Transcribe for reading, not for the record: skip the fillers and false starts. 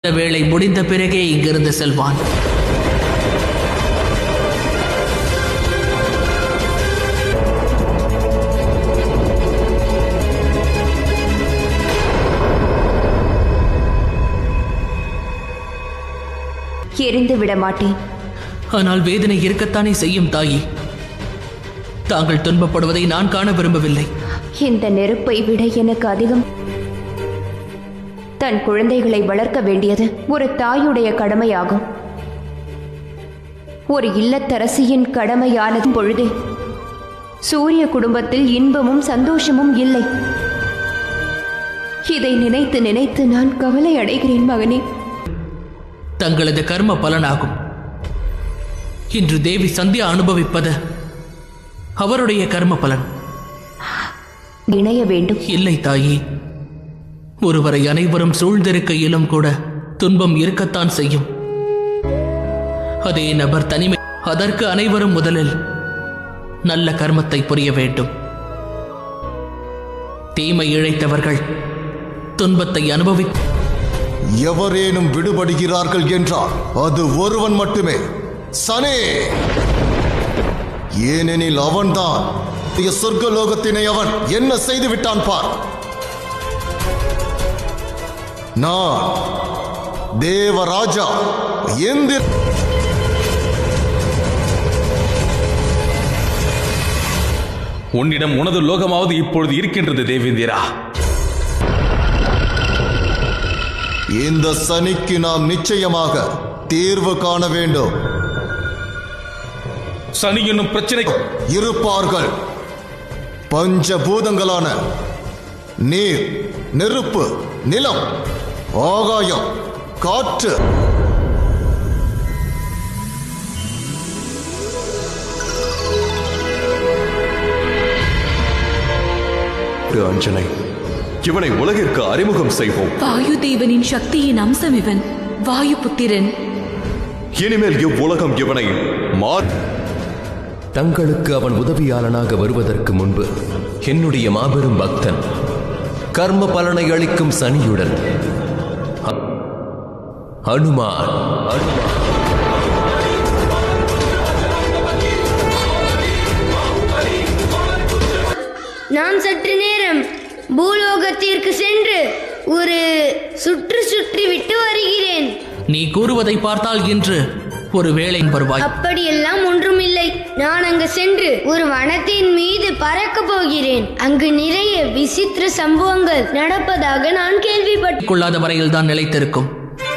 இந்த வேளை முடிந்த பிறகே இங்கிருந்து செல்வான். எரிந்து விட மாட்டேன். ஆனால் வேதனை இருக்கத்தானே செய்யும் தாயி. தாங்கள் துன்பப்படுவதை நான் காண விரும்பவில்லை. இந்த நெருப்பை விட எனக்கு அதிகம் தன் குழந்தைகளை வளர்க்க வேண்டியது ஒரு தாயுடைய கடமையாகும். ஒரு இல்லத்தரசியின் கடமையானது பொழுதே சூரிய குடும்பத்தில் இன்பமும் சந்தோஷமும் இல்லை. இதை நினைத்து நினைத்து நான் கவலை அடைகிறேன் மகனே. தங்களது கர்ம பலனாகும். இன்று தேவி சந்தியா அனுபவிப்பது அவருடைய கர்ம பலன். இணைய வேண்டும். இல்லை தாயி, ஒருவரை அனைவரும் சூழ்ந்திருக்கையிலும் கூட துன்பம் இருக்கத்தான் செய்யும். அதே நபர் தனிமை. அதற்கு அனைவரும் முதலில் நல்ல கர்மத்தை புரிய வேண்டும். தீமை இழைத்தவர்கள் துன்பத்தை அனுபவித்து எவரேனும் விடுபடுகிறார்கள் என்றால் அது ஒருவன் மட்டுமே, சனி. ஏனெனில் அவன்தான் சொர்க்கலோகத்தினை அவன் என்ன செய்து விட்டான் பார். நான் தேவராஜா எந்திர உன்னிடம் உனது லோகமாவது இப்பொழுது இருக்கின்றது தேவேந்திரா. இந்த சனிக்கு நாம் நிச்சயமாக தீர்வு காண வேண்டும். சனி என்னும் பிரச்சனை இருப்பார்கள். பஞ்சபூதங்களான நீர், நெருப்பு, நிலம், ஆகாயம், காற்று. அஞ்சனை, இவனை உலகிற்கு அறிமுகம் செய்வோம். வாயு தேவனின் சக்தியின் அம்சம் இவன். வாயு புத்திரன். இனிமேல் இவ்வுலகம் இவனை தங்களுக்கு அவன் உதவியாளனாக வருவதற்கு முன்பு என்னுடைய மாபெரும் பக்தன், கர்ம பலனை அளிக்கும் சனியுடன் அனுமான். நான் சற்று நேரம் பூலோகத்திற்கு சென்று ஒரு சுற்றி விட்டு வருகிறேன். நீ கூறுவதை பார்த்தால் இன்று ஒரு வேளை வருவாய். அப்படியெல்லாம் ஒன்றுமில்லை. நான் அங்கு சென்று ஒரு வனத்தின் மீது பறக்க போகிறேன். அங்கு நிறைய விசித்திர சம்பவங்கள் நடப்பதாக நான் கேள்விப்பட்டேன். கொள்ளாத வரையில் தான் நிலைத்திருக்கும்.